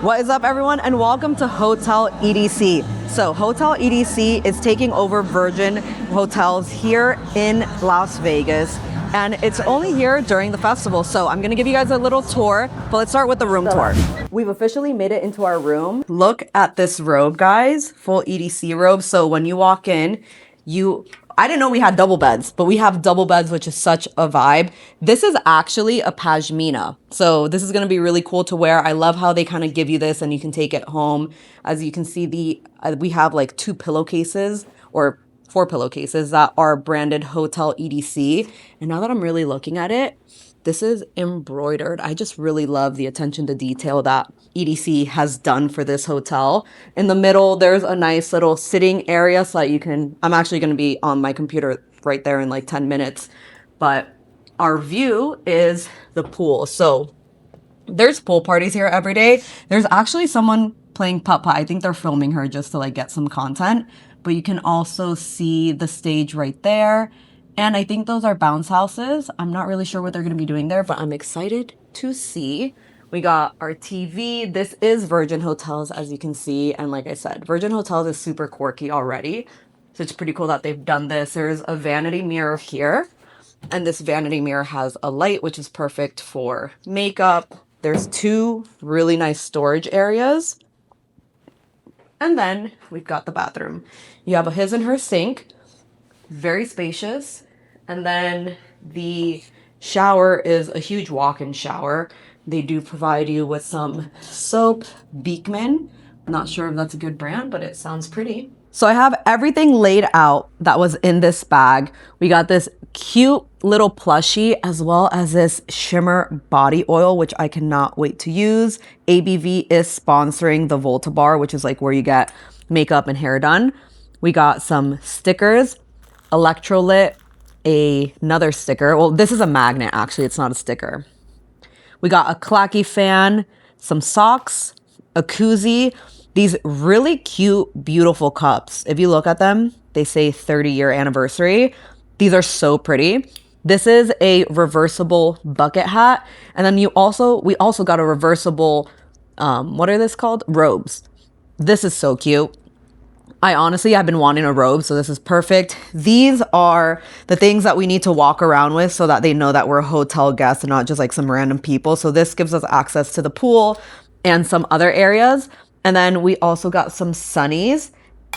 What is up, everyone, and welcome to Hotel EDC. So Hotel EDC is taking over Virgin Hotels here in Las Vegas, and it's only here during the festival. So I'm gonna give you guys a little tour, but let's start with the room tour. We've officially made it into our room. Look at this robe, guys, full EDC robe. So when you walk in, I didn't know we had double beds, but we have double beds, which is such a vibe. This is actually a pashmina. So this is going to be really cool to wear. I love how they kind of give you this and you can take it home. As you can see, we have like 2 pillowcases or 4 pillowcases that are branded Hotel EDC. And now that I'm really looking at it, this is embroidered. I just really love the attention to detail that EDC has done for this hotel. In the middle, there's a nice little sitting area so that you can, I'm actually going to be on my computer right there in like 10 minutes. But our view is the pool. So there's pool parties here every day. There's actually someone playing putt-putt. I think they're filming her just to like get some content. But you can also see the stage right there. And I think those are bounce houses. I'm not really sure what they're going to be doing there, but I'm excited to see. We got our TV. This is Virgin Hotels, as you can see. And like I said, Virgin Hotels is super quirky already. So it's pretty cool that they've done this. There's a vanity mirror here. And this vanity mirror has a light, which is perfect for makeup. There's 2 really nice storage areas. And then we've got the bathroom. You have a his and her sink. Very spacious. And then the shower is a huge walk-in shower. They do provide you with some soap, Beekman. I'm not sure if that's a good brand, but it sounds pretty. So I have everything laid out that was in this bag. We got this cute little plushie as well as this shimmer body oil, which I cannot wait to use. ABV is sponsoring the Volta Bar, which is like where you get makeup and hair done. We got some stickers. Electrolit, another sticker. Well, this is a magnet, actually. It's not a sticker. We got a clacky fan, some socks, a koozie, these really cute, beautiful cups. If you look at them, they say 30-year anniversary. These are so pretty. This is a reversible bucket hat. And then we also got a reversible, what are this called? Robes. This is so cute. I've been wanting a robe, so this is perfect. These are the things that we need to walk around with so that they know that we're a hotel guest and not just like some random people. So this gives us access to the pool and some other areas. And then we also got some sunnies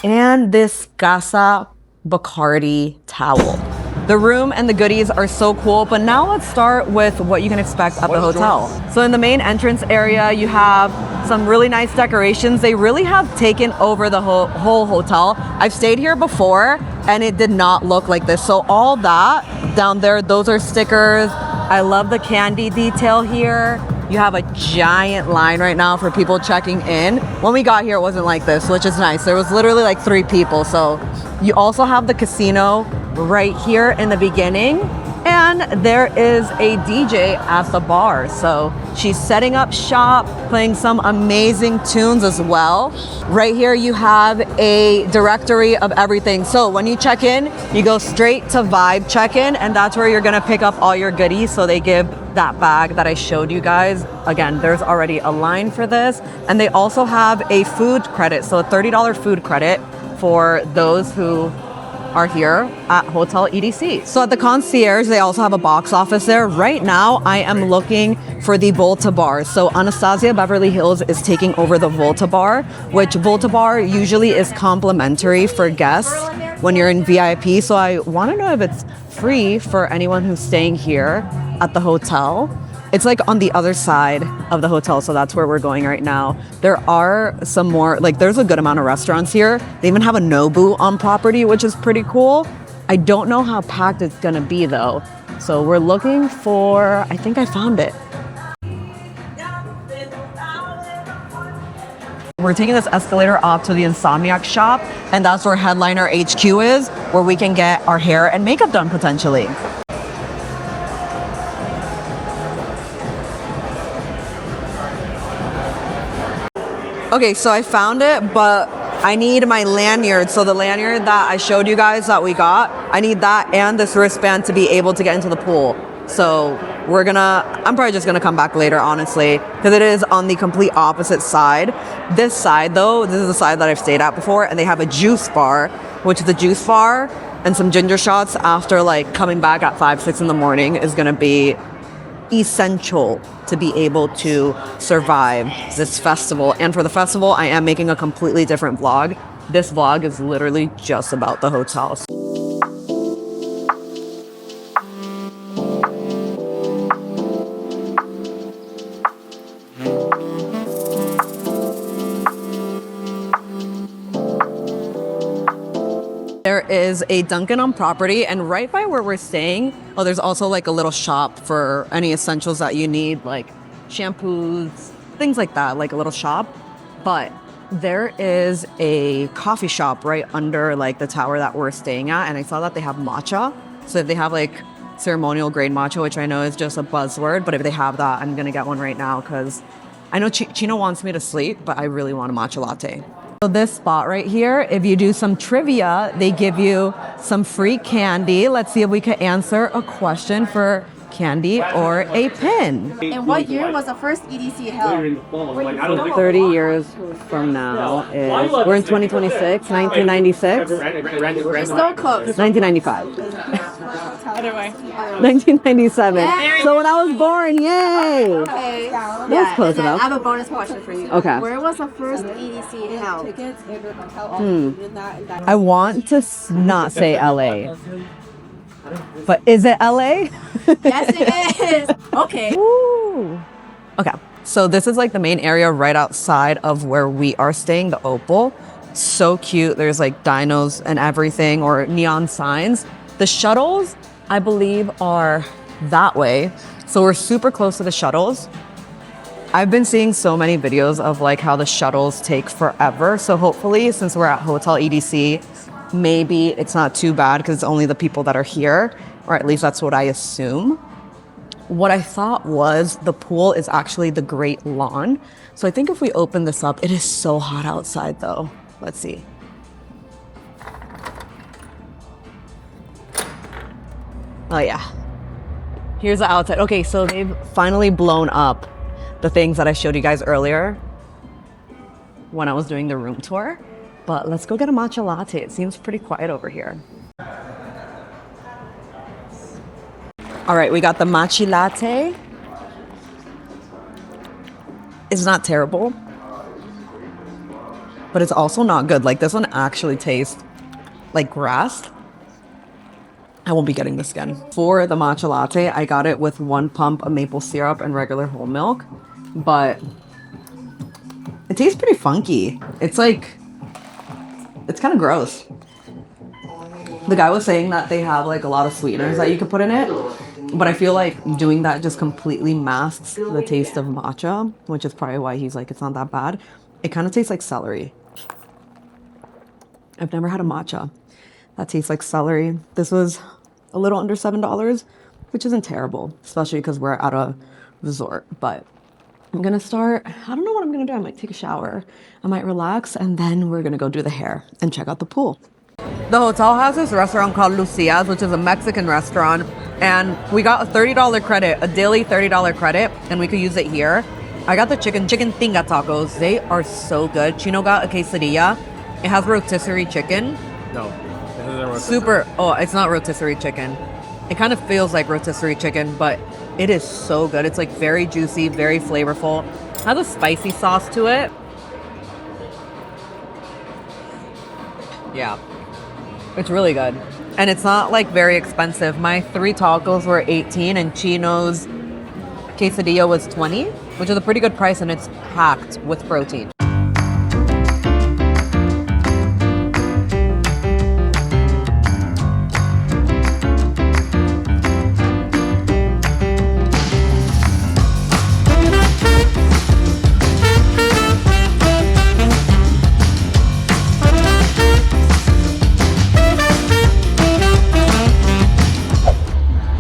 and this Casa Bacardi towel. The room and the goodies are so cool, but now let's start with what you can expect at the hotel. So in the main entrance area, you have some really nice decorations. They really have taken over the whole hotel. I've stayed here before and it did not look like this. So all that down there, those are stickers. I love the candy detail here. You have a giant line right now for people checking in. When we got here, it wasn't like this, which is nice. There was literally like 3 people. So you also have the casino right here in the beginning, and there is a DJ at the bar. So she's setting up shop, playing some amazing tunes as well. Right here you have a directory of everything. So when you check in, you go straight to Vibe check-in, and that's where you're gonna pick up all your goodies. So they give that bag that I showed you guys. Again, there's already a line for this, and they also have a food credit, so a $30 food credit for those who are here at Hotel EDC. So at the concierge, they also have a box office there. Right now, I am looking for the Volta Bar. So Anastasia Beverly Hills is taking over the Volta Bar, which Volta Bar usually is complimentary for guests when you're in VIP. So I want to know if it's free for anyone who's staying here at the hotel. It's like on the other side of the hotel, so that's where we're going right now. There are some more, like there's a good amount of restaurants here. They even have a Nobu on property, which is pretty cool. I don't know how packed it's gonna be though. So we're looking for, I think I found it. We're taking this escalator up to the Insomniac shop, and that's where Headliner HQ is, where we can get our hair and makeup done potentially. Okay, so I found it, but I need my lanyard. So the lanyard that I showed you guys that we got, I need that and this wristband to be able to get into the pool. So I'm probably just gonna come back later, honestly, because it is on the complete opposite side. This side though, this is the side that I've stayed at before, and they have a juice bar, which is a juice bar and some ginger shots after like coming back at 5, 6 in the morning is gonna be essential to be able to survive this festival. And for the festival, I am making a completely different vlog. This vlog is literally just about the hotels. There is a Dunkin' on property, and right by where we're staying, there's also like a little shop for any essentials that you need, like shampoos, things like that, like a little shop. But there is a coffee shop right under like the tower that we're staying at, and I saw that they have matcha. So if they have like ceremonial grade matcha, which I know is just a buzzword, but if they have that, I'm gonna get one right now because I know Chino wants me to sleep, but I really want a matcha latte. So this spot right here, if you do some trivia, they give you some free candy. Let's see if we can answer a question for candy or a pin. And what year was the first EDC held? 30 years from now is, we're in 2026, 1996. We're so close. 1995. Other way. 1997. So when I was born, yay! Okay. That's close enough. I have a bonus question for you. Okay. Where was the first EDC held? I want to not say LA. But is it LA? Yes, it is. Okay. Woo. Okay. So this is like the main area right outside of where we are staying, the Opal. So cute. There's like dinos and everything, or neon signs. The shuttles, I believe, are that way. So we're super close to the shuttles. I've been seeing so many videos of like how the shuttles take forever. So hopefully, since we're at Hotel EDC, maybe it's not too bad because it's only the people that are here, or at least that's what I assume. What I thought was the pool is actually the Great Lawn. So I think if we open this up, it is so hot outside though. Let's see. Oh yeah. Here's the outside. Okay, so they've finally blown up the things that I showed you guys earlier when I was doing the room tour. But let's go get a matcha latte. It seems pretty quiet over here. All right, we got the matcha latte. It's not terrible, but it's also not good. Like this one actually tastes like grass. I won't be getting this again. For the matcha latte, I got it with 1 pump of maple syrup and regular whole milk, but it tastes pretty funky. It's kind of gross. The guy was saying that they have like a lot of sweeteners that you could put in it, but I feel like doing that just completely masks the taste of matcha, which is probably why he's like, it's not that bad. It kind of tastes like celery. I've never had a matcha that tastes like celery. This was a little under $7, which isn't terrible, especially because we're at a resort. But I'm gonna start, I don't know what I'm gonna do. I might take a shower, I might relax, and then we're gonna go do the hair and check out the pool. The hotel has this restaurant called Lucia's, which is a Mexican restaurant, and we got a $30 credit, a daily $30 credit, and we could use it here. I got the chicken tinga tacos. They are so good. Chino got a quesadilla. It has rotisserie chicken. No, this isn't rotisserie. Super, it's not rotisserie chicken. It kind of feels like rotisserie chicken, but it is so good. It's like very juicy, very flavorful. It has a spicy sauce to it. Yeah, it's really good. And it's not like very expensive. My 3 tacos were 18 and Chino's quesadilla was 20, which is a pretty good price, and it's packed with protein.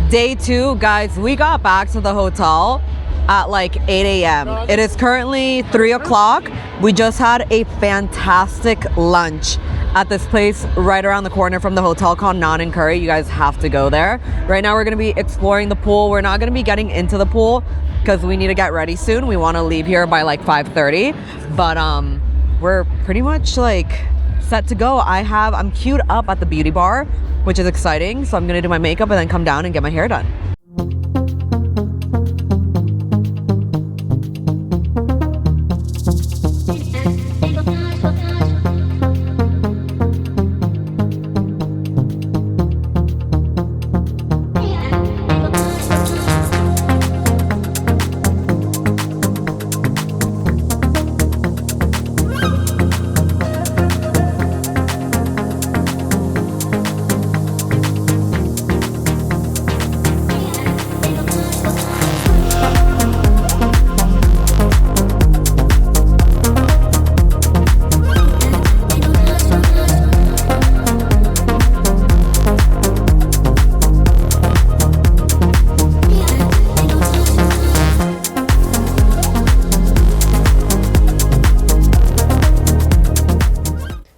Day 2, guys, we got back to the hotel at like 8 a.m. It is currently 3 o'clock. We just had a fantastic lunch at this place right around the corner from the hotel called Naan and Curry. You guys have to go there. Right now we're gonna be exploring the pool. We're not gonna be getting into the pool because we need to get ready soon. We wanna leave here by like 5:30, but we're pretty much like set to go. I'm queued up at the beauty bar, which is exciting. So I'm gonna do my makeup and then come down and get my hair done.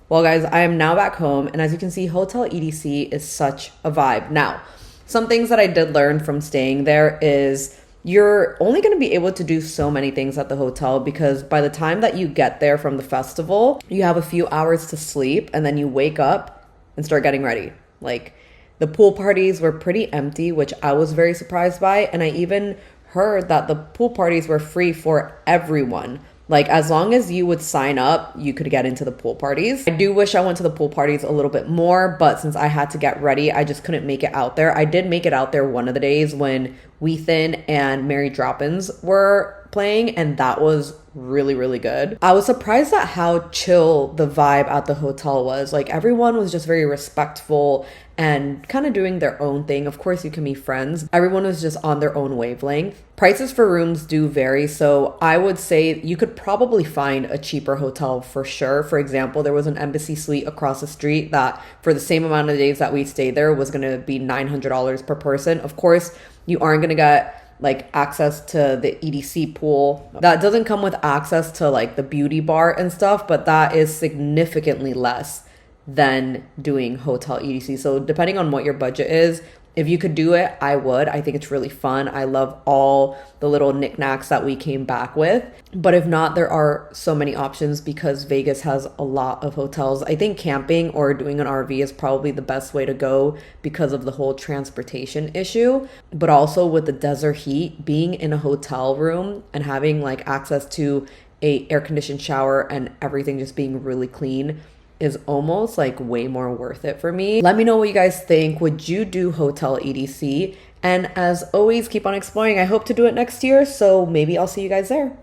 Well guys, I am now back home, and as you can see, Hotel EDC is such a vibe. Now, some things that I did learn from staying there is you're only going to be able to do so many things at the hotel, because by the time that you get there from the festival, you have a few hours to sleep and then you wake up and start getting ready. Like, the pool parties were pretty empty, which I was very surprised by, and I even heard that the pool parties were free for everyone. Like, as long as you would sign up, you could get into the pool parties. I do wish I went to the pool parties a little bit more, but since I had to get ready, I just couldn't make it out there. I did make it out there one of the days when Weathen and Mary Droppins were playing, and that was really, really good. I was surprised at how chill the vibe at the hotel was. Like, everyone was just very respectful and kind of doing their own thing. Of course, you can be friends. Everyone was just on their own wavelength. Prices for rooms do vary, so I would say you could probably find a cheaper hotel for sure. For example, there was an Embassy Suite across the street that for the same amount of days that we stayed there was going to be $900 per person. Of course, you aren't going to get like access to the EDC pool. That doesn't come with access to like the beauty bar and stuff, but that is significantly less than doing Hotel EDC. So depending on what your budget is, if you could do it, I would. I think it's really fun. I love all the little knickknacks that we came back with. But if not, there are so many options because Vegas has a lot of hotels. I think camping or doing an RV is probably the best way to go because of the whole transportation issue. But also with the desert heat, being in a hotel room and having like access to a air-conditioned shower and everything just being really clean is almost like way more worth it for me. Let me know what you guys think. Would you do Hotel EDC? And as always, keep on exploring. I hope to do it next year, so maybe I'll see you guys there.